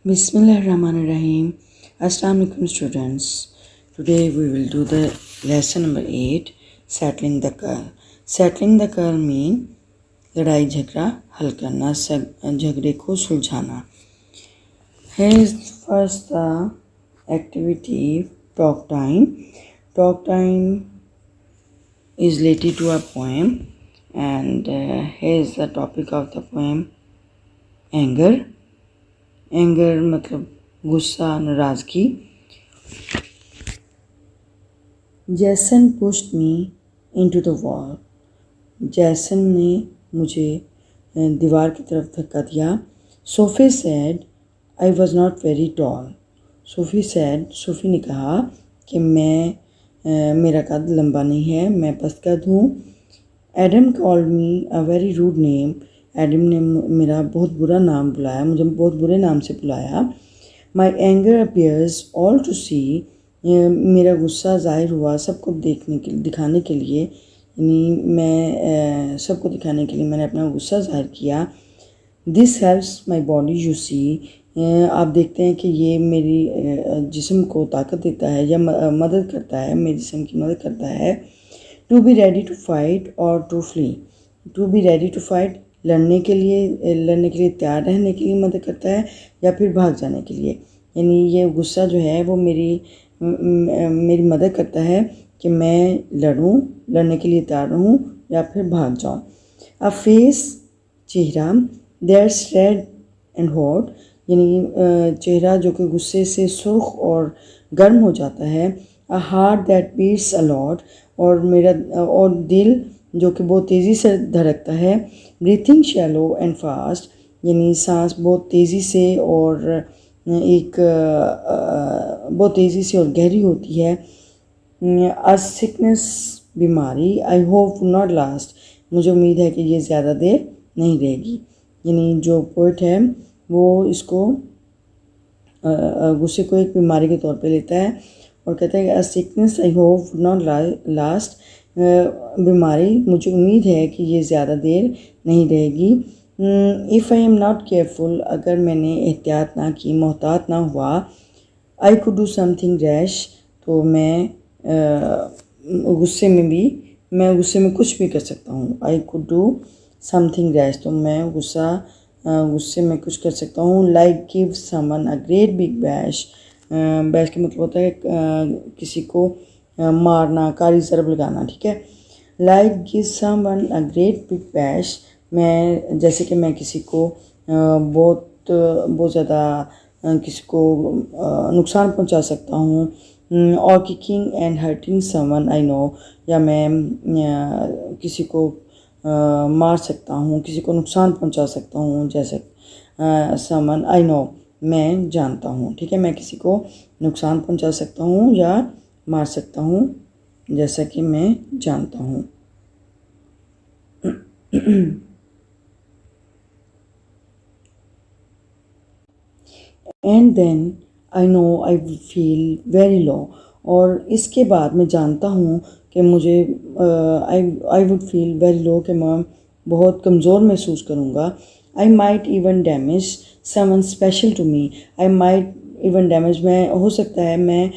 Bismillahirrahmanirrahim. Assalamu alaikum students. Today we will do the lesson number 8, settling the curl. Settling the curl mean लड़ाई झगड़ा हल करना, झगड़े को सुलझाना. Here is first the activity talk time. Talk time is related to a poem and here is the topic of the poem anger. Anger मतलब गुस्सा, नाराज़गी. जैसन pushed me into the wall. जैसन ने मुझे दीवार की तरफ धक्का दिया. Sophie said I was not very tall. SoFi ने कहा कि मेरा कद लंबा नहीं है, मैं पस्त कद हूँ. Adam called me a very rude name. Adam ने मेरा बहुत बुरा नाम बुलाया, मुझे बहुत बुरे नाम से बुलाया. My anger appears all to see. मेरा गुस्सा ज़ाहिर हुआ सबको दिखाने के लिए, यानी मैं सबको दिखाने के लिए मैंने अपना गुस्सा ज़ाहिर किया. This helps my body you see. आप देखते हैं कि ये मेरी जिस्म को ताकत देता है या मदद करता है, मेरे जिस्म की मदद करता है. To be ready to fight और to flee. To be ready to fight लड़ने के लिए तैयार रहने के लिए मदद करता है या फिर भाग जाने के लिए. यानी ये गुस्सा जो है वो मेरी मदद करता है कि मैं लड़ने के लिए तैयार रहूं या फिर भाग जाऊं. अ फेस चेहरा, दैट्स रेड एंड हॉट. यानी चेहरा जो कि गुस्से से सुर्ख और गर्म हो जाता है. A heart that beats a lot. और दिल जो कि बहुत तेज़ी से धड़कता है. Breathing shallow and fast. यानी सांस बहुत तेज़ी से और बहुत तेज़ी से और गहरी होती है. अ सिकनेस बीमारी, आई होप नॉट लास्ट. मुझे उम्मीद है कि ये ज़्यादा देर नहीं रहेगी. यानी जो पोइट है वो इसको गुस्से को एक बीमारी के तौर पे लेता है और कहता है कि अ sickness I hope not last. बीमारी मुझे उम्मीद है कि ये ज़्यादा देर नहीं रहेगी. If I am not careful. अगर मैंने एहतियात ना की, मोहतात ना हुआ. I could do something rash. तो मैं गुस्से में कुछ भी कर सकता हूँ. I could do something rash. तो मैं गुस्से में कुछ कर सकता हूँ. Like give someone a great big bash. Bash का मतलब होता है किसी को मारना, कारी ज़रब लगाना. ठीक है. Like give someone a great big bash. जैसे कि मैं किसी को बहुत ज़्यादा किसी को नुकसान पहुंचा सकता हूँ. और kicking and hurting someone I know. या मैं किसी को मार सकता हूँ, किसी को नुकसान पहुंचा सकता हूँ. जैसे समवन आई नो, मैं जानता हूँ. ठीक है. मैं किसी को नुकसान पहुंचा सकता हूँ या मार सकता हूँ जैसा कि मैं जानता हूँ. And then I know I feel very low. और इसके बाद मैं जानता हूँ कि मुझे I would feel very low, कि मैं बहुत कमज़ोर महसूस करूँगा. I might even damage someone special to me. I might even damage, मैं हो सकता है मैं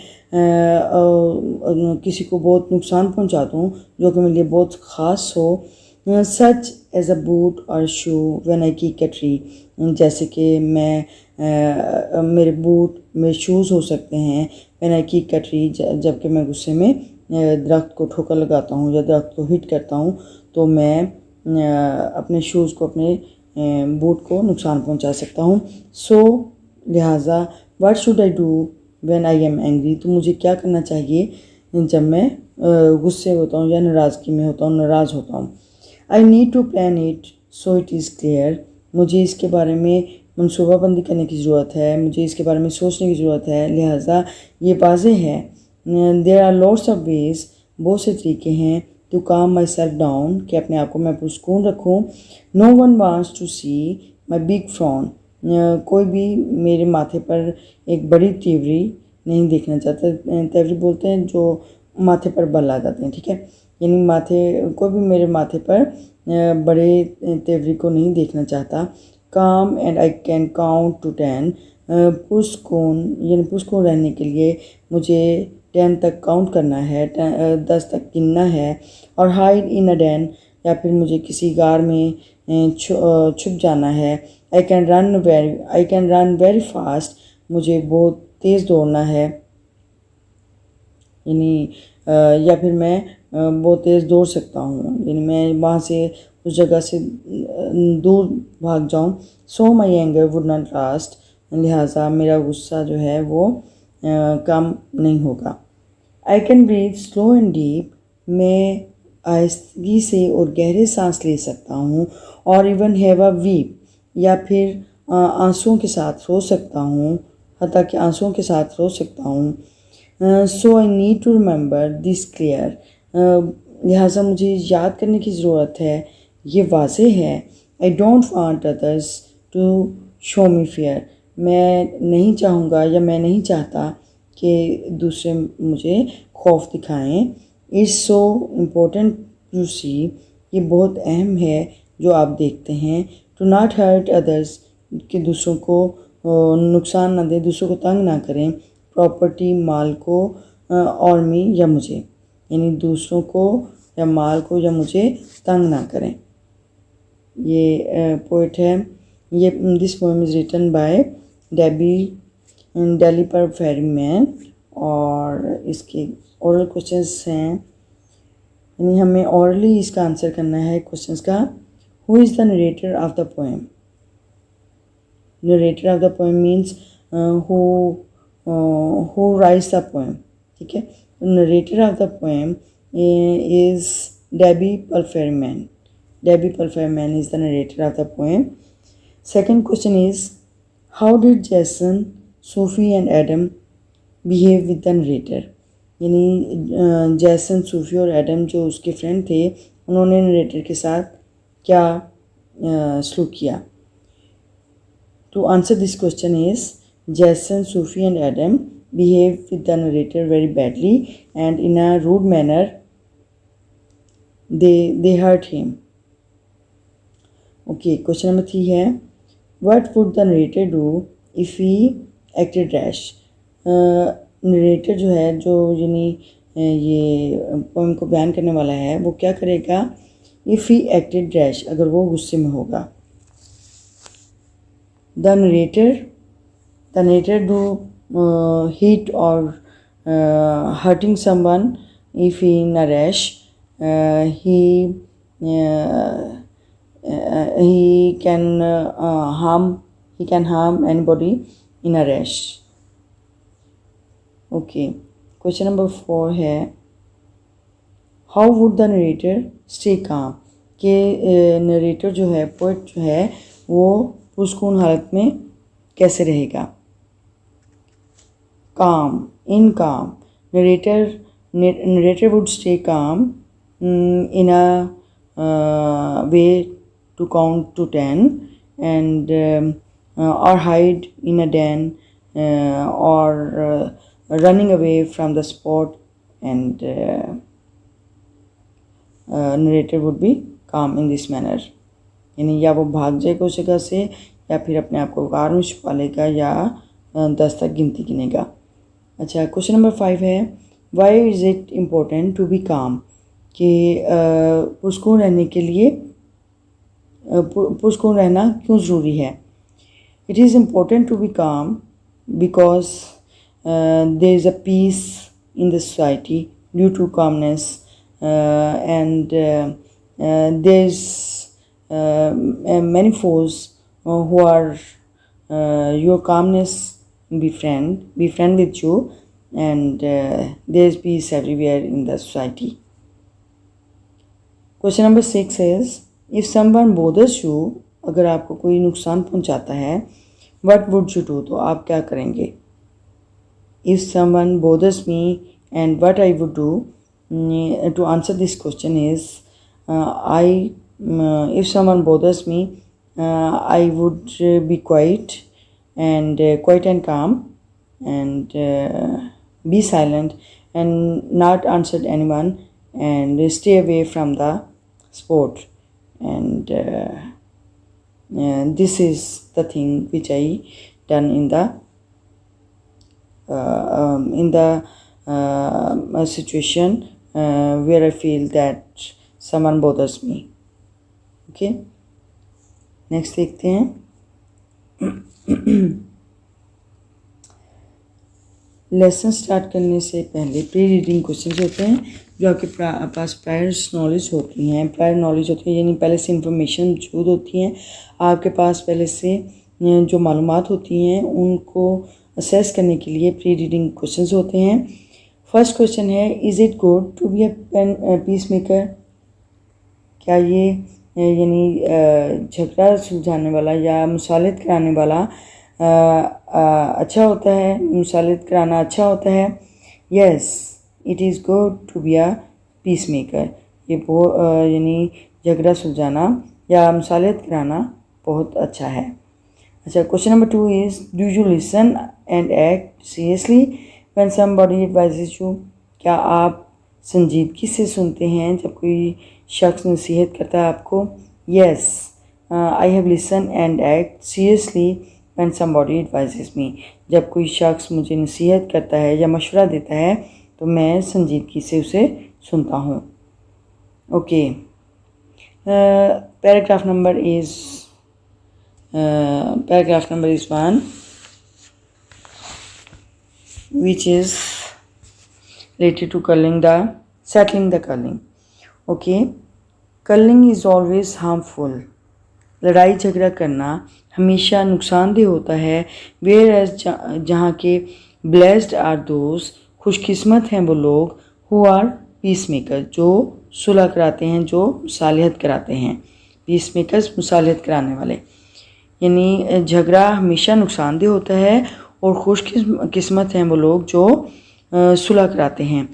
किसी को बहुत नुकसान पहुंचा दूँ जो कि मेरे लिए बहुत ख़ास हो. सच एज अ बूट और shoe when I kick a tree. जैसे कि मेरे बूट, मेरे शूज़ हो सकते हैं when I kick a tree, जबकि मैं गुस्से में दरख्त को ठोकर लगाता हूँ या दरख्त को हिट करता हूँ. तो मैं अपने शूज़ को, अपने बूट को नुकसान पहुँचा सकता हूँ. सो लिहाजा what should I do when I am angry. तो मुझे क्या करना चाहिए जब मैं गुस्से होता हूँ या नाराज़गी में होता हूँ, नाराज़ होता हूँ. I need to plan it so it is clear. मुझे इसके बारे में मनसूबाबंदी करने की ज़रूरत है, मुझे इसके बारे में सोचने की ज़रूरत है, लिहाजा ये वाज़ेह है. There are lots of ways. बहुत से तरीके हैं. टू काम माई सेल्फ डाउन, कि अपने आप को मैं पुरस्कून रखूँ. No one wants to see my big frown. कोई भी मेरे माथे पर एक बड़ी तीवरी नहीं देखना चाहता. तीवरी बोलते हैं जो माथे पर बल आ जाते हैं. ठीक है. यानी कोई भी मेरे माथे पर बड़े तेवरी को नहीं देखना चाहता. Calm and I can count to 10. पुरस्कून यानी पुरस्कून रहने के लिए मुझे 10 तक काउंट करना है, 10 तक गिनना है। और हाइड इन अ डैन, या फिर मुझे किसी गार में छुप जाना है। I can run very fast, मुझे बहुत तेज़ दौड़ना है, यानी या फिर मैं बहुत तेज़ दौड़ सकता हूँ, यानी मैं वहाँ से उस जगह से दूर भाग जाऊँ। So my anger would not last, लिहाजा मेरा गुस्सा जो है वो कम नहीं होगा। I can breathe slow and deep, मैं आहिस्तगी से और गहरे सांस ले सकता हूँ। और इवन हैव अ वीप, या फिर आंसुओं के साथ रो सकता हूँ, हत्ता कि आंसुओं के साथ रो सकता हूँ। So I need to remember this clear, लिहाजा मुझे याद करने की ज़रूरत है, ये वाज़ेह है। I don't want others to show me fear, मैं नहीं चाहूँगा या मैं नहीं चाहता कि दूसरे मुझे खौफ दिखाएं। इट्स सो इम्पोर्टेंट टू सी, ये बहुत अहम है जो आप देखते हैं। टू नॉट हर्ट अदर्स, कि दूसरों को नुकसान ना दें, दूसरों को तंग ना करें। प्रॉपर्टी, माल को, और मी, या मुझे, यानी दूसरों को या माल को या मुझे तंग ना करें। ये पोइट है, ये this poem is written by डेलीपर फेरीमैन। और इसके ओरल क्वेश्चंस हैं, यानी हमें ओरली इसका आंसर करना है क्वेश्चंस का। Who is the narrator of the poem? Narrator of the poem means who writes the poem, ठीक है। Narrator of the poem is Debbie पल्फेरमैन। डेबी पल्फेरमैन is the narrator of the poem. Second question is how did Jason, Sophie and Adam behave with the narrator? यानी Jason, सूफी और Adam जो उसके friend थे, उन्होंने नरेटर के साथ क्या सलूक किया? To answer this question is Jason, Sufi and Adam behave with the narrator very badly and in a rude manner. They hurt him. Okay, question number 3 है, what would the narrator do if he acted rash? narrator जो है, जो यानी ये poem को बयान करने वाला है, वो क्या करेगा? if he acted rash, अगर वो गुस्से में होगा। The narrator do hit or hurting someone if he in a rash. He can harm anybody in a rash. Okay, question number 4 है, how would the narrator stay calm? कि narrator जो है, poet जो है, वो पुरस्कून हालत में कैसे रहेगा? काम, इन काम, narrator would stay calm in a way to count to 10 and or hide in a den or running away from the spot, and narrator would be calm in this manner, यानी या वो भाग जाएगा उस जगह से, या फिर अपने आप को कार में छुपा लेगा, या 10 तक गिनती गिनेगा। अच्छा, क्वेश्चन नंबर 5 है, why is it important to be calm? कि पुरस्कून रहने के लिए, पुरस्कून रहना क्यों ज़रूरी है? It is important to be calm because there is a peace in the society due to calmness and there is many foes who are your calmness befriend with you, and there is peace everywhere in the society. Question number 6 is, if someone bothers you, अगर आपको कोई नुकसान पहुंचाता है, what would you do? तो आप क्या करेंगे? If someone bothers me and what I would do, to answer this question is if someone bothers me, I would be quiet and calm and be silent and not answer anyone and stay away from the sport, and this is the thing which I done in the situation where I feel that someone bothers me. Okay, next देखते हैं. Lesson start करने से पहले pre reading questions होते हैं जो आपके पास prior knowledge होती हैं. प्रायर नॉलेज होती है यानी पहले से इंफॉर्मेशन मौजूद होती हैं आपके पास, पहले से जो मालूमात होती हैं उनको असेस करने के लिए प्री रीडिंग क्वेश्चंस होते हैं. फर्स्ट क्वेश्चन है, is it good to be a peacemaker? क्या ये यानी झगड़ा सुलझाने वाला या मुसालित कराने वाला अच्छा होता है, मुसालित कराना अच्छा होता है? Yes, it is good to be a peacemaker. ये यानी झगड़ा सुलझाना या मुसालित कराना बहुत अच्छा है. अच्छा, question number 2 is, do you listen and act seriously when somebody advises you? क्या आप संजीदगी से सुनते हैं जब कोई शख्स नसीहत करता है आपको? Yes, I have listen and act seriously when somebody advises me. जब कोई शख्स मुझे नसीहत करता है या मशवरा देता है तो मैं संजीदगी से उसे सुनता हूँ. Okay, paragraph number is 1, which is related to settling the culling. Okay, culling is always harmful. लड़ाई झगड़ा करना हमेशा नुकसानदेह होता है. वेयर एज जहाँ के ब्लेस्ड आर दोज, खुशकिस्मत हैं वो लोग, हु आर पीस मेकर, जो सुलह कराते हैं, जो मुसालिहत कराते हैं. पीस मेकर्स मुसालिहत कराने वाले. यानी झगड़ा हमेशा नुकसानदेह होता है और खुशकिस्मत हैं वो लोग जो सुलह कराते हैं.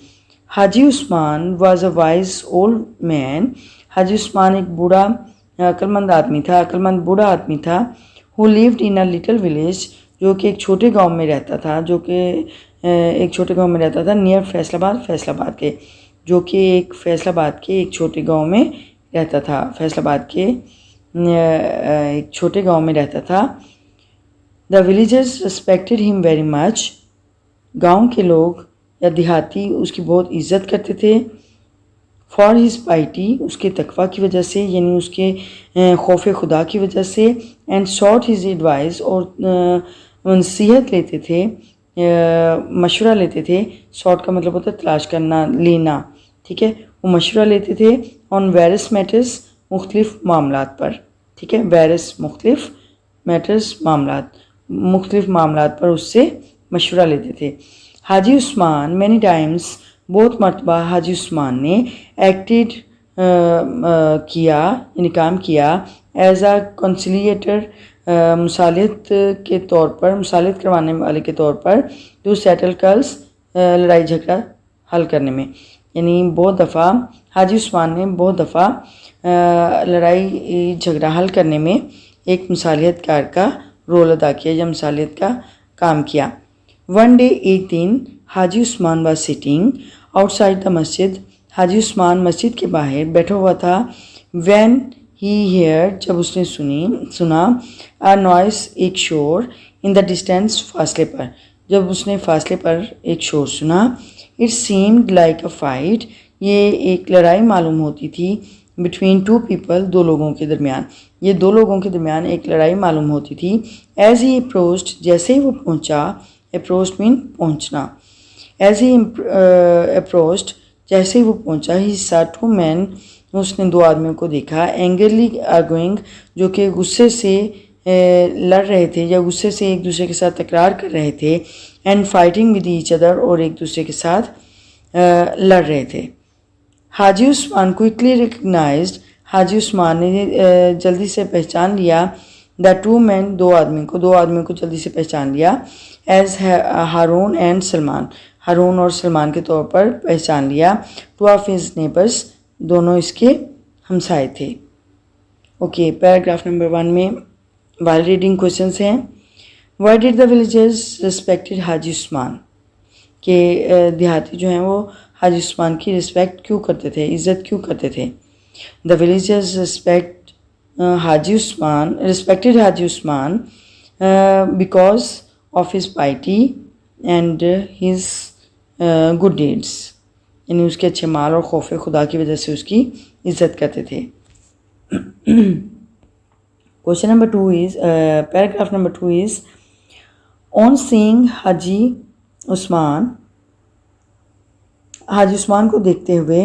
Haji Usman was a wise old man. Haji Usman एक बूढ़ा अक्लमंद आदमी था, अक्लमंद बूढ़ा आदमी था. Who lived in a little village, जो कि एक छोटे गांव में रहता था, नियर फैसलाबाद के, जो कि एक फैसलाबाद के एक छोटे गांव में रहता था. फैसलाबाद के एक छोटे गांव में रहता था. The villagers respected him very much. गांव के लोग या देहाती उसकी बहुत इज्जत करते थे. फॉर हिज पाइटी, उसके तकवा की वजह से, यानी उसके खौफ खुदा की वजह से. एंड सॉट हिज एडवाइस, और नसीहत लेते थे, मशवरा लेते थे. सॉट का मतलब होता है तलाश करना, लेना. ठीक है, वो मशवरा लेते थे ऑन वेरियस मैटर्स, मुख्तलिफ मामलात पर. ठीक है, वेरियस मुख्तलिफ मैटर्स, मुख्तलिफ मामलात पर उससे मशवरा लेते थे. हाजी उस्मान मैनी टाइम्स, बहुत मरतबा हाजी उस्मान ने एक्टेड किया, यानी काम किया, एज आ कंसिलिएटर, मुसालियत के तौर पर, मुसालियत करवाने वाले के तौर पर, टू सेटल कल्स, लड़ाई झगड़ा हल करने में. यानी बहुत दफ़ा हाजी उस्मान ने बहुत दफ़ा लड़ाई झगड़ा हल करने में एक मुसालियतकार का रोल अदा किया या मुसालियत का काम किया. वन डे, एक दिन, Haji Usman was sitting outside the मस्जिद. हाजी उस्मान मस्जिद के बाहर बैठा हुआ था. व्हेन ही हियर, जब उसने सुना, अ नॉइस, एक शोर, इन द डिस्टेंस, फासले पर. जब उसने फासले पर एक शोर सुना. It seemed like a fight, ये एक लड़ाई मालूम होती थी. बिटवीन टू पीपल, दो लोगों के दरमियान, ये दो लोगों के दरमियान एक लड़ाई मालूम होती थी. एज ही अप्रोच्ड, जैसे ही वो पहुंचा, अप्रोच्ड मीन पहुंचना. एज ही अप्रोच्ड, जैसे ही वो पहुंचा, ही सॉ टू मैन, उसने दो आदमियों को देखा. एंग्रली आर्गुइंग, जो कि गुस्से से लड़ रहे थे या गुस्से से एक दूसरे के साथ तकरार कर रहे थे. And fighting with each other, और एक दूसरे के साथ लड़ रहे थे. हाजी उस्मान क्विकली रिकग्नाइज्ड, हाजी उस्मान ने जल्दी से पहचान लिया. द टू मैन, दो आदमियों को जल्दी से पहचान लिया. एज हारून एंड सलमान, हारून और सलमान के तौर पर पहचान लिया. टू ऑफ हिज नेबर्स, दोनों इसके हमसाए थे. ओके, पैराग्राफ नंबर 1 में वाइल रीडिंग क्वेश्चंस हैं. Why did the villagers respected Haji Usman, के देहाती जो हैं वो हाजी उस्मान की रिस्पेक्ट क्यों करते थे, इज़्ज़त क्यों करते थे. The villagers respected Haji Usman because of his पाइटी and his good deeds, यानी उसके अच्छे माल और खौफ खुदा की वजह से उसकी इज़्ज़त करते थे। Question number 2 is, paragraph number 2 is, on seeing Haji Usman को देखते हुए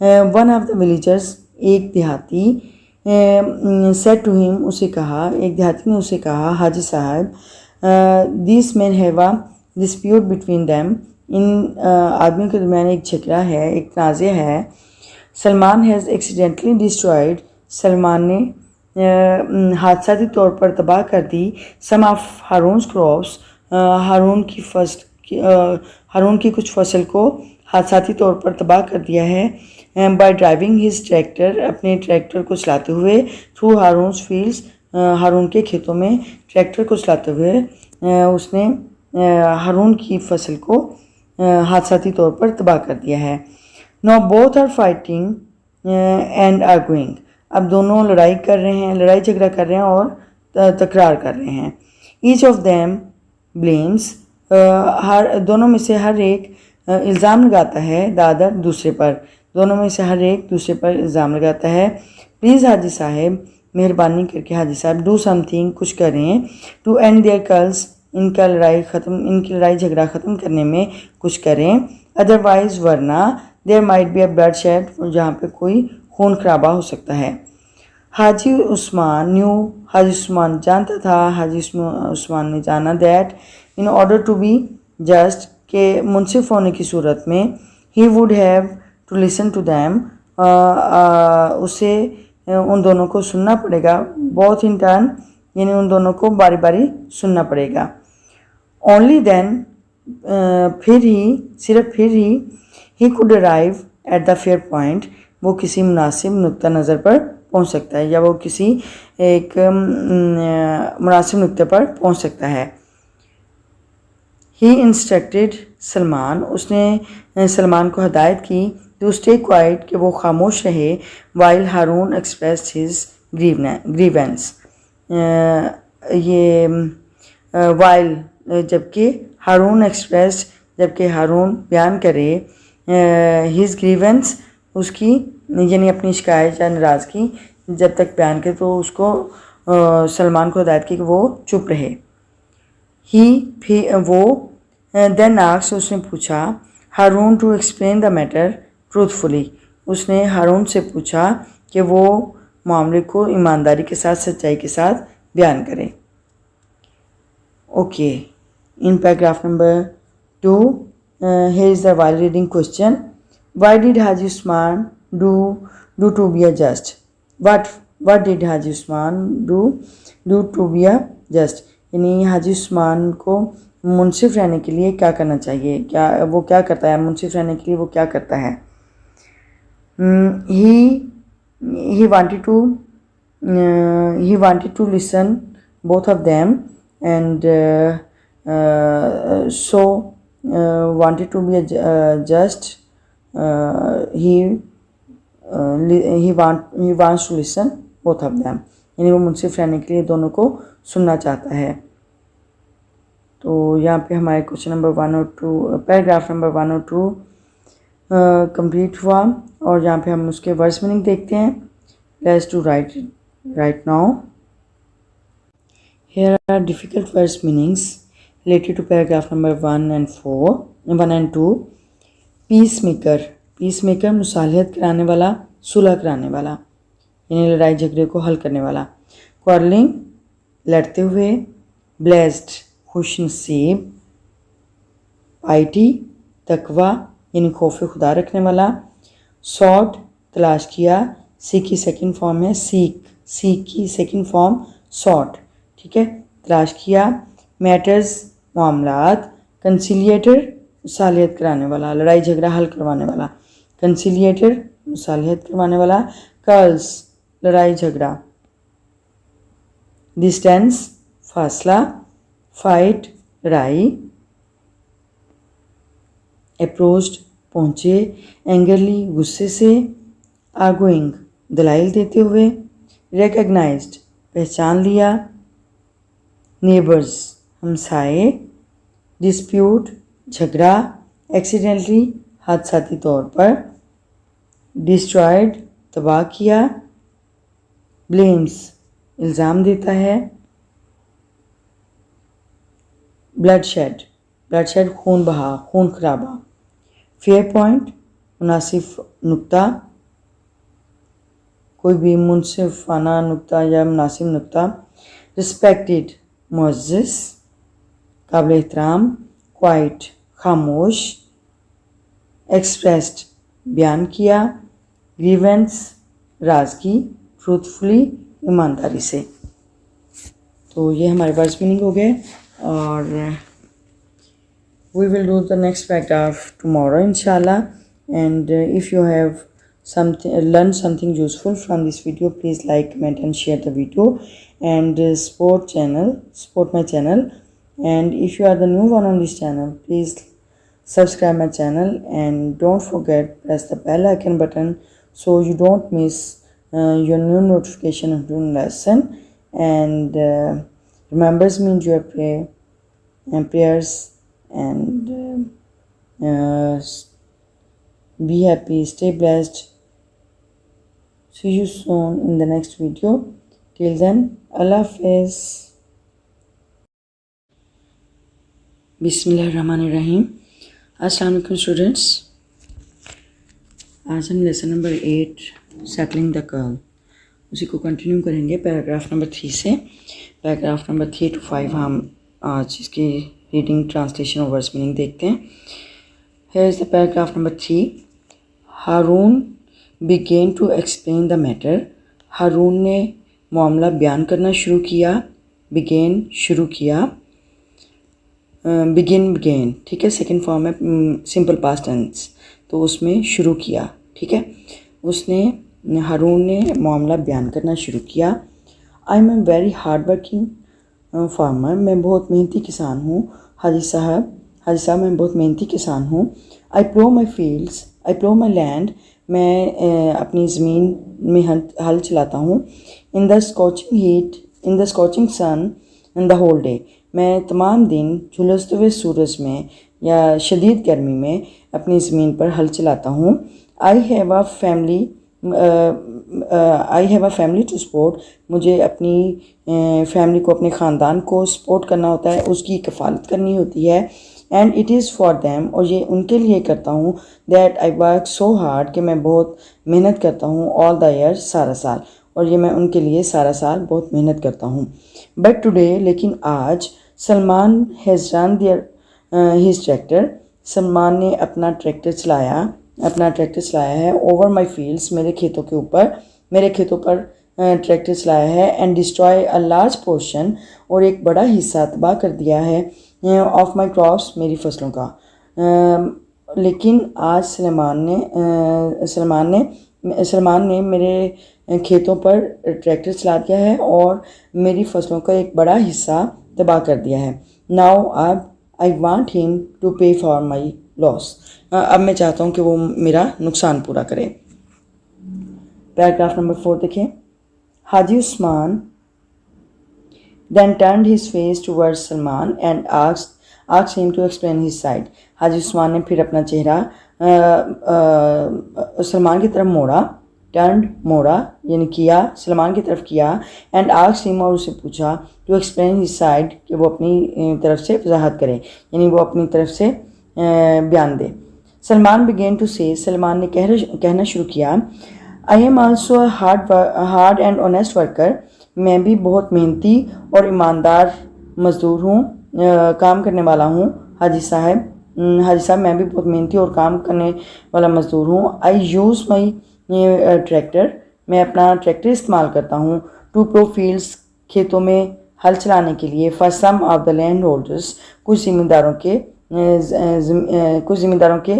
वन ऑफ द विलेजर्स, एक देहाती, सेड टू हिम, उसे कहा, एक देहाती ने उसे कहा, हाजी साहब, this man have a dispute between them, इन आदमियों के दरमियान एक झगड़ा है, एक तनाज़ा है। Salman has accidentally destroyed, Salman ने हादसाती तौर पर तबाह कर दी सम ऑफ हारून्स क्रॉप्स, हारून की कुछ फसल को हादसाती तौर पर तबाह कर दिया है। बाय ड्राइविंग हिज ट्रैक्टर, अपने ट्रैक्टर को चलाते हुए, थ्रू हारून्स फील्ड्स, हारून के खेतों में ट्रैक्टर को चलाते हुए उसने हारून की फसल को हादसाती तौर पर तबाह कर दिया है। Now both are fighting and arguing, अब दोनों लड़ाई कर रहे हैं, लड़ाई झगड़ा कर रहे हैं और तकरार कर रहे हैं। ईच ऑफ देम ब्लेम्स, दोनों में से हर एक इल्ज़ाम लगाता है द अदर, दूसरे पर, दोनों में से हर एक दूसरे पर इल्ज़ाम लगाता है। प्लीज़ हाजी साहब, मेहरबानी करके हाजी साहब, डू समथिंग, कुछ करें, टू एंड देयर कल्स, इनकी लड़ाई झगड़ा ख़त्म करने में कुछ करें, अदरवाइज वरना there might be a bloodshed, जहाँ पे कोई खून खराबा हो सकता है। हाजी उस्मान न्यू, हाजी उस्मान जानता था, हाजी उस्मान ने जाना, that in order to be just, के मुनसिफ होने की सूरत में, he would have to listen to them, उसे उन दोनों को सुनना पड़ेगा, बोथ इन टर्न, यानी उन दोनों को बारी बारी सुनना पड़ेगा। ओनली देन, फिर ही, सिर्फ फिर he could arrive at the fair point, वो किसी मुनासिब नुक्ता नज़र पर पहुंच सकता है, या वो किसी एक मुनासिब नुक्ते पर पहुंच सकता है। ही इंस्ट्रक्टेड सलमान, उसने सलमान को हदायत की, टू स्टे क्वाइट, कि वो खामोश रहे, वाइल हारून एक्सप्रेस हिज ग्रीवेंस, ये वाइल, जबकि हारून एक्सप्रेस, जबकि हारून बयान करे, हिज ग्रीवेंस, उसकी, यानी अपनी शिकायत या नाराज़गी जब तक बयान करे, तो उसको सलमान को हदायत की कि वो चुप रहे। वो देन आस्क्ड, उसने पूछा, Haroon to explain the matter truthfully, उसने हारून से पूछा कि वो मामले को ईमानदारी के साथ, सच्चाई के साथ बयान करे। Okay, in paragraph number 2, here is the while reading question. Why did Haji Usman do to be a just? What did Haji Usman do to be a just? यानी हाजी उस्मान को मुनसिफ रहने के लिए क्या करना चाहिए, क्या वो क्या करता है, मुनसिफ रहने के लिए वो क्या करता है। he wanted to listen both of them and so wanted to be a just, he wants to listen both of them, यानी वो मुनसिफ रहने के लिए दोनों को सुनना चाहता है। तो यहाँ पे हमारे क्वेश्चन नंबर 1 और 2, पैराग्राफ नंबर 1 और 2 कंप्लीट हुआ, और यहाँ पे हम उसके वर्ड्स मीनिंग देखते हैं। Let's to write now. Here are difficult words meanings related to paragraph number 1 and 2। Peacemaker मुसालहत कराने वाला, सुलह कराने वाला, यानी लड़ाई झगड़े को हल करने वाला। क्वारलिंग, लड़ते हुए। ब्लेस्ड, खुशनसीब। पाइटी, तकवा, यानी खौफ खुदा रखने वाला। सॉट, तलाश किया। सी की सेकंड फॉर्म है सीक, सी की सेकंड फॉर्म सॉट, ठीक है, तलाश किया। मैटर्स, मामलात। कंसिलिएटर, मुसालहत कराने वाला, लड़ाई झगड़ा हल करवाने वाला। कंसिलिएटर, मुसालहत करवाने वाला। कर्ल्स, लड़ाई झगड़ा। डिस्टेंस, फासला। फाइट, लड़ाई। अप्रोच्ड, पहुँचे। एंगरली, गुस्से से। आर्गुइंग, दलाइल देते हुए। रिकग्नाइज्ड, पहचान लिया। नेबर्स हमसाए, डिस्प्यूट झगड़ा, एक्सीडेंटली हादसाती तौर पर, डिस्ट्रॉयड तबाह किया, ब्लेम्स इल्ज़ाम देता है, ब्लडशेड खून बहा, खून खराबा, फेयर पॉइंट मुनासिब नुक्ता, कोई भी मुनसिफाना नुक्ता या मुनासिब नुक्ता, रिस्पेक्टेड मुअज़्ज़ज़ काबिल एहतराम, क्वाइट खामोश, एक्सप्रेस्ड बयान किया, ग्रीवेंस राजगी, ट्रूथफुली ईमानदारी से। तो ये हमारे पास मीनिंग हो गए और we will do the next paragraph tomorrow inshallah. And if you have learned something useful from this video, please like, comment and share the video, and support my channel. And if you are the new one on this channel, please subscribe my channel and don't forget press the bell icon button so you don't miss your new notification of new lesson. And remembers me in your prayers, and be happy, stay blessed. See you soon in the next video. Till then, Allah Hafiz. बिस्मिल्लाहिर्रहमानिर्रहीम। अस्सलाम वालेकुम students. आज हम lesson number 8 settling the curve उसी को continue करेंगे paragraph number 3 से। Paragraph number 3 to 5 हम आज इसकी रीडिंग, ट्रांसलेशन और वर्ड्स मीनिंग देखते हैं। Here is the paragraph number 3. Haroon began to explain the matter. हारून ने मामला बयान करना शुरू किया। began शुरू किया, begin ठीक है, सेकंड फॉर्म है सिंपल पास्ट टेंस, तो उसमें शुरू किया। ठीक है, हारून ने मामला बयान करना शुरू किया। I am a very hard working farmer, मैं बहुत मेहनती किसान हूँ। हाजी साहब मैं बहुत मेहनती किसान हूँ। आई प्लो माई फील्ड्स, आई प्लो माई लैंड, मैं अपनी ज़मीन में हल चलाता हूँ। In the scorching heat, in the scorching sun, in the whole day, मैं तमाम दिन झुलसते हुए सूरज में या शदीद गर्मी में अपनी ज़मीन पर हल चलाता हूँ। I have a family to support, मुझे अपनी फैमिली को, अपने ख़ानदान को सपोर्ट करना होता है, उसकी कफ़ालत करनी होती है। And it is for them, और ये उनके लिए करता हूँ। That I work so hard, कि मैं बहुत मेहनत करता हूँ। ऑल द ईयर, सारा साल, और ये मैं उनके लिए सारा साल बहुत मेहनत करता हूँ। बट टुडे, लेकिन आज, Salman has run his tractor, Salman ने अपना ट्रैक्टर चलाया है। ओवर माई फील्ड्स, मेरे खेतों पर ट्रैक्टर चलाया है। And destroy a large portion, और एक बड़ा हिस्सा तबाह कर दिया है। ऑफ माई क्रॉप्स, मेरी फसलों का। लेकिन आज सलमान ने मेरे खेतों पर ट्रैक्टर चला दिया है और मेरी फसलों का एक बड़ा हिस्सा तबाह कर दिया है। नाउ अब I want him to pay for my loss, अब मैं चाहता हूँ कि वो मेरा नुकसान पूरा करे। पैराग्राफ नंबर 4 देखें। हाजी Usman then turned his face towards Salman and asked him to explain his side. हाजी उस्मान ने फिर अपना चेहरा सलमान की तरफ मोड़ा। turned मोड़ा यानी किया, सलमान की तरफ किया। and asked him, और उसे पूछा, to explain his side, कि वो अपनी तरफ से वजाहत करे, यानी वो अपनी तरफ से बयान दे। Salman began to say, Salman ने कहना शुरू किया, I am also a hard and honest worker, मैं भी बहुत मेहनती और ईमानदार मज़दूर हूँ, काम करने वाला हूँ। हाजी साहब मैं भी बहुत मेहनती और काम करने वाला मज़दूर हूँ। आई यूज़ माई ट्रैक्टर, मैं अपना ट्रैक्टर इस्तेमाल करता हूँ। टू प्लो फील्ड्स, खेतों में हल चलाने के लिए। For some of the land holders, कुछ ज़मींदारों के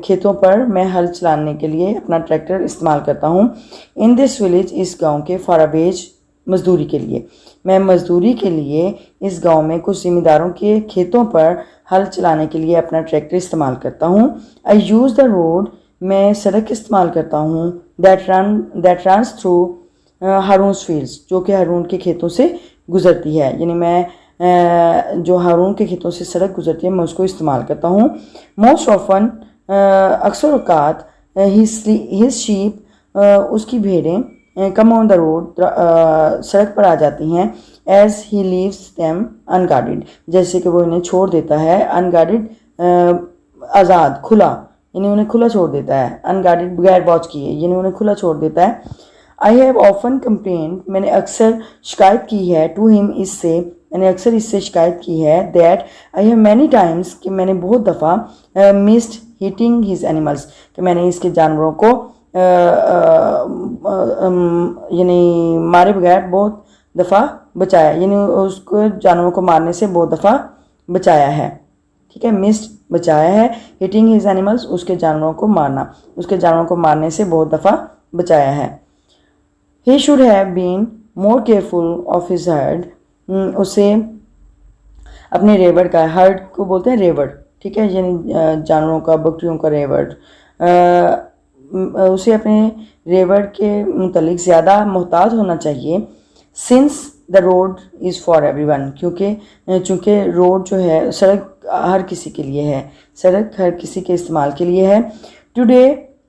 खेतों पर मैं हल चलाने के लिए अपना ट्रैक्टर इस्तेमाल करता हूँ। इन दिस विलेज, इस गांव के। फॉर अ वेज, मज़दूरी के लिए। मैं मज़दूरी के लिए इस गांव में कुछ ज़मींदारों के खेतों पर हल चलाने के लिए अपना ट्रैक्टर इस्तेमाल करता हूँ। आई यूज़ द रोड, मैं सड़क इस्तेमाल करता हूँ। दैट रन्स थ्रू हारून्स फील्ड्स, जो कि हारून के खेतों से गुज़रती है, यानी मैं जो हारून के खेतों से सड़क गुज़रती है मैं उसको इस्तेमाल करता हूँ। मोस्ट ऑफन, अक्सर औकात, हिज शीप, उसकी भेड़ें, कम ऑन द रोड, सड़क पर आ जाती हैं। As he leaves them unguarded, जैसे कि वो इन्हें छोड़ देता है। अनगार्डेड, आज़ाद, खुला, यानी उन्हें खुला छोड़ देता है। अनगार्डेड बगैर वॉच किए, यानी उन्हें खुला छोड़ देता है। आई हैव ऑफन कंप्लेन, मैंने अक्सर शिकायत की है। टू हिम, इससे, मैंने अक्सर इससे शिकायत की है। That I have many times, कि मैंने बहुत दफ़ा मिस्ड हिटिंग हिज एनिमल्स, कि मैंने इसके जानवरों को यानी मारे बगैर बहुत दफ़ा बचाया, यानी उसको जानवरों को मारने से बहुत दफ़ा बचाया है। ठीक है, मिस्ड बचाया है, हिटिंग हिज एनिमल्स उसके जानवरों को मारना, उसके जानवरों को मारने से बहुत दफ़ा बचाया है। He should have been more careful of his herd, उसे अपने रेवड़ का, हर्ड को बोलते हैं रेवड़, ठीक है, यानी जानवरों का, बकरियों का रेवड़, उसे अपने रेवड़ के मुतलिक ज़्यादा मोहतात होना चाहिए। Since the road is for everyone, चूँकि रोड जो है, सड़क हर किसी के लिए है, सड़क हर किसी के इस्तेमाल के लिए है। टुडे,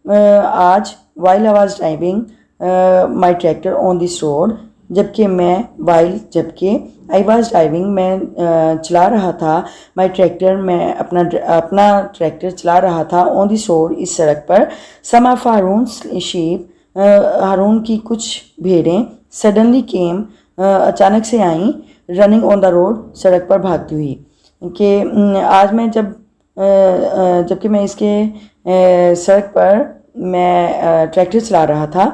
आज, while I was driving my tractor on this road, जबकि आई वाज ड्राइविंग, मैं चला रहा था, माई ट्रैक्टर, मैं अपना ट्रैक्टर चला रहा था, ऑन दिस रोड, इस सड़क पर। सम ऑफ हारून्स शीप, हारून की कुछ भेड़ें, सडनली केम, अचानक से आईं, रनिंग ऑन द रोड, सड़क पर भागती हुई। कि आज मैं जबकि मैं इसके सड़क पर मैं ट्रैक्टर चला रहा था,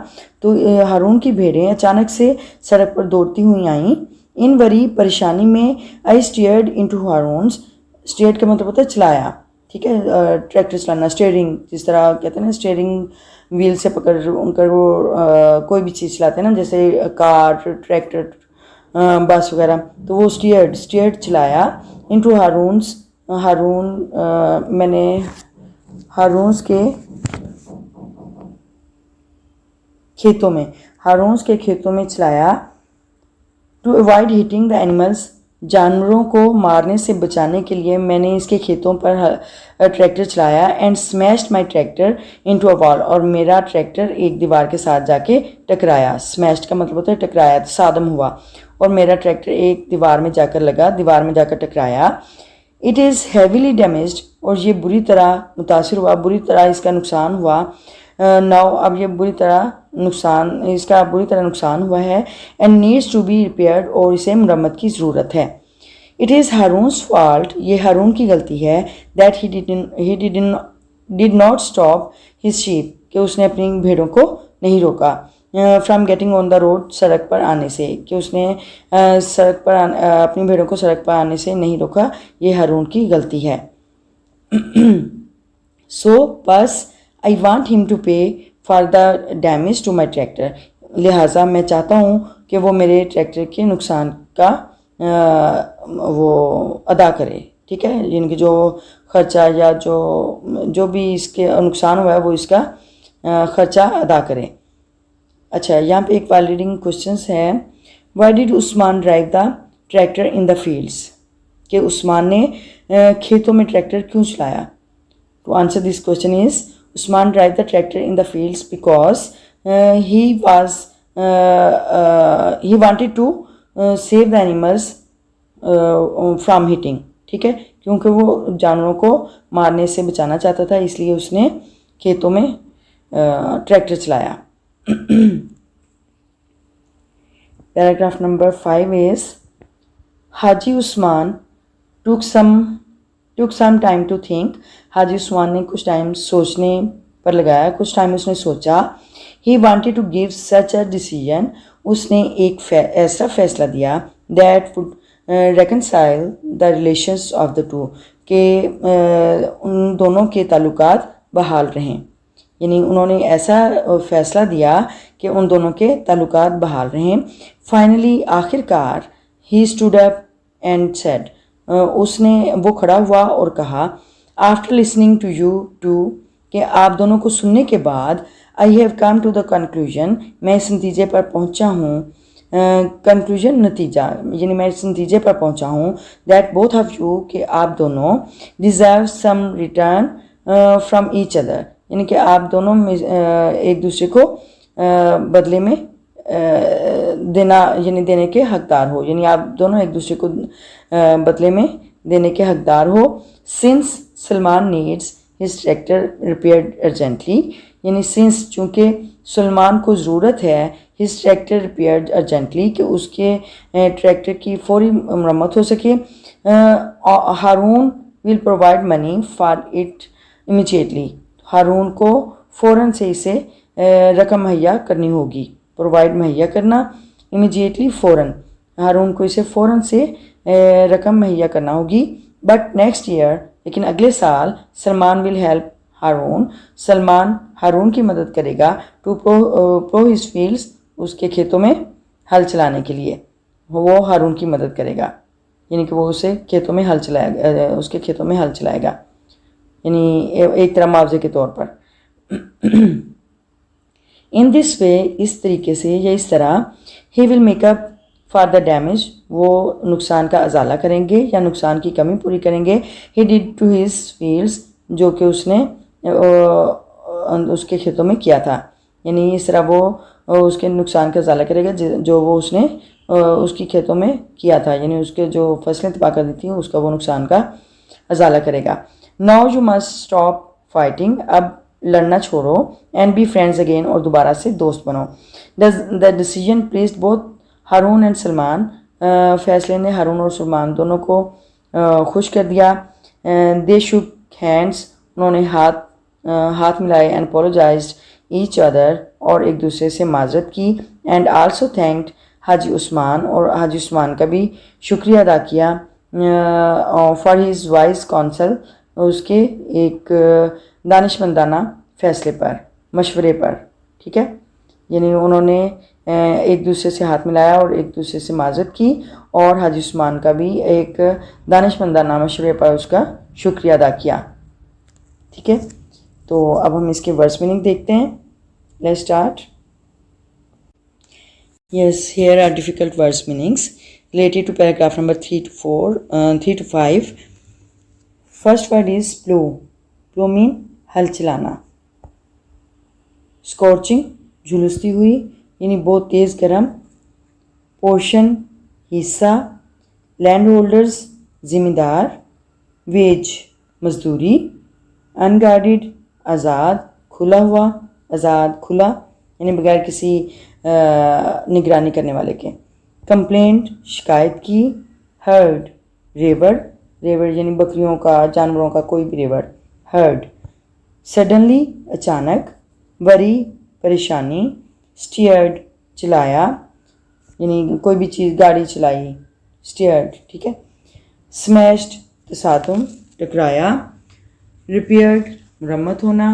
तो हारून की भेड़ें अचानक से सड़क पर दौड़ती हुई आईं। इन बड़ी परेशानी में आई स्टीयर्ड इनटू हारून्स, स्टीयर्ड का मतलब होता है चलाया, ठीक है, ट्रैक्टर चलाना, स्टीयरिंग, जिस तरह कहते हैं ना, स्टीयरिंग व्हील से पकड़ कर वो कोई भी चीज़ चलाते हैं ना, जैसे कार, ट्रैक्टर, बस वगैरह, तो वो स्टीयर्ड चलाया। इनटू हारून्स, मैंने हारून्स के खेतों में चलाया। To avoid hitting the animals, जानवरों को मारने से बचाने के लिए मैंने इसके खेतों पर ट्रैक्टर चलाया। And smashed my tractor into a wall, और मेरा ट्रैक्टर एक दीवार के साथ जाके टकराया। स्मैश्ड का मतलब होता है टकराया, तसादम हुआ, और मेरा ट्रैक्टर एक दीवार में जाकर टकराया। इट इज़ हैवीली डैमेज्ड, और ये बुरी तरह मुतासिर हुआ, बुरी तरह इसका नुकसान हुआ। नाउ, अब ये इसका बुरी तरह नुकसान हुआ है। And needs to be repaired, और इसे मरम्मत की ज़रूरत है। इट इज़ हारून्स फॉल्ट, ये हारून की गलती है। That he did not stop his sheep, कि उसने अपनी भेड़ों को नहीं रोका। From getting on the road, सड़क पर आने से, कि उसने अपनी भेड़ों को सड़क पर आने से नहीं रोका, ये हारून की गलती है। सो बस I want him to pay for the damage to my tractor, लिहाजा मैं चाहता हूँ कि वो मेरे ट्रैक्टर के नुकसान का वो अदा करे, ठीक है, यानी जो खर्चा या जो भी इसके नुकसान हुआ है वो इसका खर्चा अदा करें। अच्छा, यहाँ पे एक वैलिडिंग क्वेश्चंस है। Why did Usman drive the tractor in the fields, कि उस्मान ने खेतों में ट्रैक्टर क्यों चलाया। To answer this question is, Usman drive the tractor in the fields because he wanted to save the animals from hitting, ठीक है, क्योंकि वो जानवरों को मारने से बचाना चाहता था, इसलिए उसने खेतों में ट्रैक्टर चलाया। Paragraph number 5 is, Haji Usman took some time to think. हाजी उस्मान ने कुछ टाइम सोचने पर लगाया, कुछ टाइम उसने सोचा। He wanted to give such a decision, उसने एक ऐसा फैसला दिया that would reconcile the relations of the two, कि उन दोनों के ताल्लुकात बहाल रहें, यानी उन्होंने ऐसा फैसला दिया कि उन दोनों के ताल्लुकात बहाल रहें। फाइनली, आखिरकार, he stood up and said, वो खड़ा हुआ और कहा, after listening to you two, कि आप दोनों को सुनने के बाद, I have come to the conclusion, मैं इस नतीजे पर पहुंचा हूँ, कंक्लूजन नतीजा, यानी मैं इस नतीजे पर पहुंचा हूँ दैट बोथ ऑफ यू, कि आप दोनों deserve some return from each other, यानी कि आप दोनों में एक दूसरे को बदले में देना, यानी देने के हकदार हो, यानी आप दोनों एक दूसरे को बदले में देने के हकदार हो। Since Salman needs his tractor repaired urgently, यानी सिंस चूँकि सलमान को ज़रूरत है हिज ट्रैक्टर रिपेयर्ड अर्जेंटली, कि उसके ट्रैक्टर की फौरी मरम्मत हो सके। Haroon will provide money for it immediately, Haroon को फ़ौरन से इसे रकम मुहैया करनी होगी। प्रोवाइड मुहैया करना, इमीडिएटली फ़ौरन, हारून को इसे फ़ौरन से रकम मुहैया करना होगी। बट नेक्स्ट ईयर, लेकिन अगले साल, सलमान विल हेल्प हारून, सलमान हारून की मदद करेगा टू प्रो हिज फील्ड्स, उसके खेतों में हल चलाने के लिए वो हारून की मदद करेगा, यानी कि वो उसे खेतों में हल चलाएगा, उसके खेतों में हल चलाएगा, यानी एक तरह मुआवजे के तौर पर। इन दिस वे, इस तरीके से या इस तरह, he will makeup for the damage, वो नुकसान का अजाला करेंगे या नुकसान की कमी पूरी करेंगे। He did to his fields, जो कि उसने उसके खेतों में किया था, यानी इस तरह वो उसके नुकसान का अजाला करेगा जो वो उसने उसकी खेतों में किया था, यानी उसके जो फसलें तबाह कर दी थी उसका वो नुकसान का अजाला करेगा। Now you must stop fighting, अब लड़ना छोड़ो, एंड बी फ्रेंड्स अगेन, और दोबारा से दोस्त बनो। The decision pleased both Haroon and Salman, फैसले ने हारून और सलमान दोनों को खुश कर दिया। दे शुक हैंड्स, उन्होंने हाथ मिलाए, एंड अपोलोजाइज्ड ईच अदर, और एक दूसरे से माजरत की। एंड आल्सो थैंक्ड हाजी उस्मान, और हाजी उस्मान का भी शुक्रिया अदा किया फॉर हिज वाइज काउंसल, उसके एक दानिशमंदाना फैसले पर, मशवरे पर, ठीक है। यानी उन्होंने एक दूसरे से हाथ मिलाया और एक दूसरे से माजरत की, और हाजी उस्मान का भी एक दानिशमंदाना मशवरे पर उसका शुक्रिया अदा किया, ठीक है। तो अब हम इसके वर्ड्स मीनिंग देखते हैं। Let's start. Yes, here are difficult words meanings related to paragraph number 3 to 5. First word is blow. Blow mean हल चलाना। Scorching, झुलसती हुई, यानी बहुत तेज़ गर्म। Portion, हिस्सा। Landholders, जिम्मेदार। Wage, मजदूरी। Unguarded, आज़ाद, खुला हुआ, आज़ाद, खुला, यानी बगैर किसी निगरानी करने वाले के। कंप्लेंट, शिकायत की। हर्ड, रेवड़, रेवड़ यानी बकरियों का, जानवरों का कोई भी रेवड़, हर्ड। सडनली, अचानक। वरी, परेशानी। स्टीयर्ड, चलाया, यानी कोई भी चीज़, गाड़ी चलाई, स्टीयर्ड, ठीक है। स्मैश्ड, तसादुम, टकराया। रिपेयर्ड, मरम्मत होना।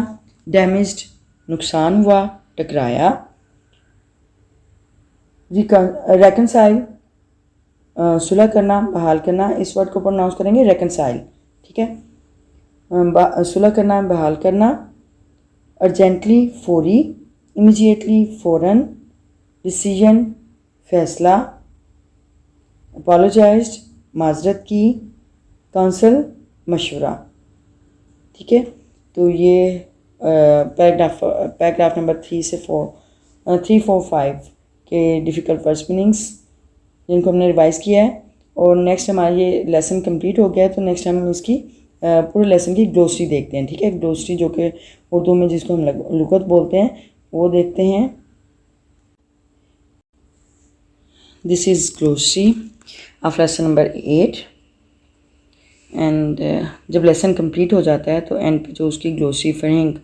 डैमेज्ड, नुकसान हुआ, टकराया। रेकनसाइल, सुलह करना, बहाल करना। इस वर्ड को प्रोनाउंस करेंगे रेकनसाइल, ठीक है। सुलह करना, बहाल करना। अर्जेंटली, फौरी। इमीडिएटली, फ़ौरन। डिसीजन, फैसला। अपोलोजाइज्ड, माजरत की। काउंसिल, मशवरा, ठीक है। तो ये पैराग्राफ नंबर 3 से 3, 4, 5 के डिफ़िकल्ट वर्ड्स मीनिंग्स जिनको हमने रिवाइज़ किया है। और नेक्स्ट हमारा ये लेसन कंप्लीट हो गया है, तो नेक्स्ट हम इसकी पूरे लेसन की ग्लोसरी देखते हैं, ठीक है। ग्लोसरी जो कि उर्दू में जिसको हम लुगत बोलते हैं, वो देखते हैं। This is glossary of lesson number 8। And जब लेसन कंप्लीट हो जाता है तो एंड पे जो उसकी ग्लोसरी फरहिंग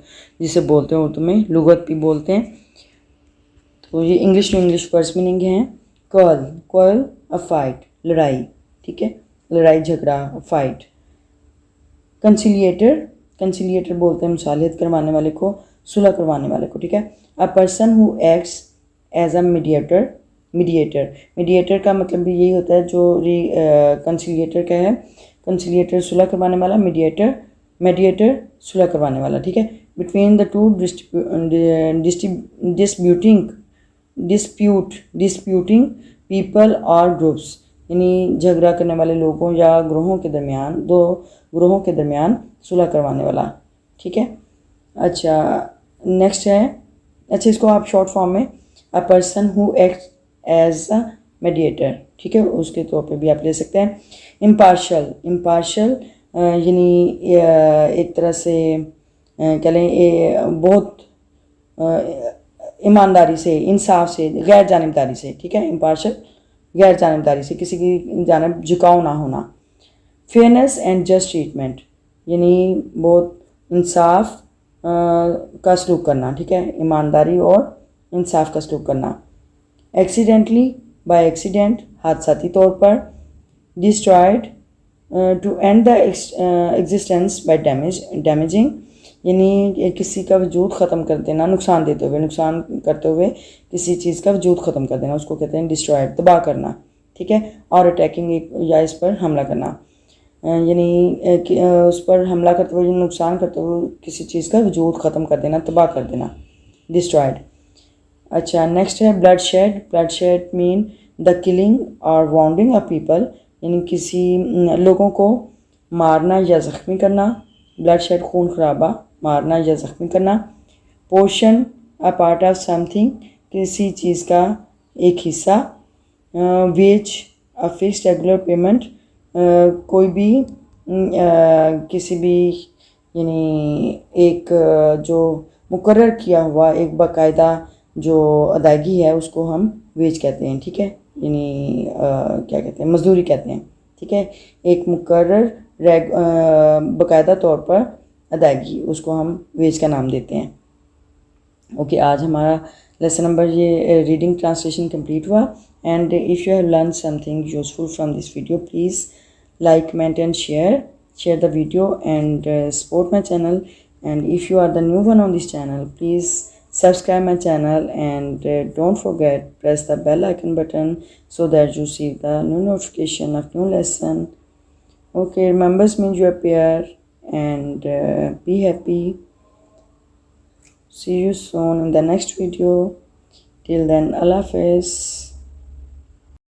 जिसे बोलते हैं उर्दू में, लुगत भी बोलते हैं। तो ये English to English words meaning हैं। कर्ल, कर्ल, अ फाइट, लड़ाई, ठीक है, लड़ाई झगड़ा, फाइट। कंसिलिएटर, कंसिलिएटर बोलते हैं मुसालहत करवाने वाले को, सुलह करवाने वाले को, ठीक है। A person who acts as a mediator, mediator, mediator का मतलब भी यही होता है जो कंसिलिएटर का है। कंसिलिएटर सुलह करवाने वाला, मीडिएटर, मेडिएटर सुलह करवाने वाला, ठीक है। Between the two disputing disputing people और ग्रुप्स, यानी झगड़ा करने वाले लोगों या ग्रोहों के दरमियान, दो ग्रोहों के दरमियान सुलह करवाने वाला। ठीक है। अच्छा, नेक्स्ट है, अच्छा इसको आप शॉर्ट फॉर्म में a person who act as a mediator, ठीक है, उसके तौर पे भी आप ले सकते हैं। इम्पार्शल यानी एक तरह से कह लें बहुत ईमानदारी से, इंसाफ से, गैर जानिबदारी से, ठीक है, इम्पार्शल गैर जानिबदारी से, किसी की जानब झुकाव ना होना। फेयरनेस एंड जस्ट ट्रीटमेंट यानी बहुत इंसाफ का सलूक करना, ठीक है, ईमानदारी और इंसाफ का सलूक करना। एक्सीडेंटली, बाय एक्सीडेंट, हादसाती तौर पर। Destroyed, to end the existence by damaging यानी किसी का वजूद ख़त्म कर देना, नुकसान देते हुए, नुकसान करते हुए किसी चीज़ का वजूद ख़त्म कर देना, उसको कहते हैं डिस्ट्रॉयड, तबाह करना। ठीक है। और अटैकिंग या इस पर हमला करना यानी उस पर हमला करते हुए, नुकसान करते हुए किसी चीज़ का वजूद ख़त्म कर देना, तबाह कर देना, डिस्ट्रॉयड। अच्छा, नेक्स्ट है blood shed mean the killing और वाउंडिंग ऑफ पीपल यानी किसी लोगों को मारना या ज़ख्मी करना। ब्लड शेड खून खराबा, मारना या ज़ख्मी करना। Portion a part of something किसी चीज़ का एक हिस्सा। Wage a fixed regular payment कोई भी किसी भी यानी एक जो मुकर्रर किया हुआ एक बाकायदा जो अदायगी है उसको हम वेज कहते हैं। ठीक है, यानी क्या कहते हैं, मजदूरी कहते हैं। ठीक है, एक मुकर्रर बाकायदा तौर पर अदायगी, उसको हम वेज का नाम देते हैं। ओके, आज हमारा लेसन नंबर ये रीडिंग ट्रांसलेशन कंप्लीट हुआ। And if you have learn something useful from this video, please like, comment and share the video and support my channel. And if you are the new one on this channel, please subscribe my channel and don't forget press the bell icon button so that you see the new notification of new lesson. Okay, remembers means you appear and be happy. See you soon in the next video. Till then, Allah Hafiz.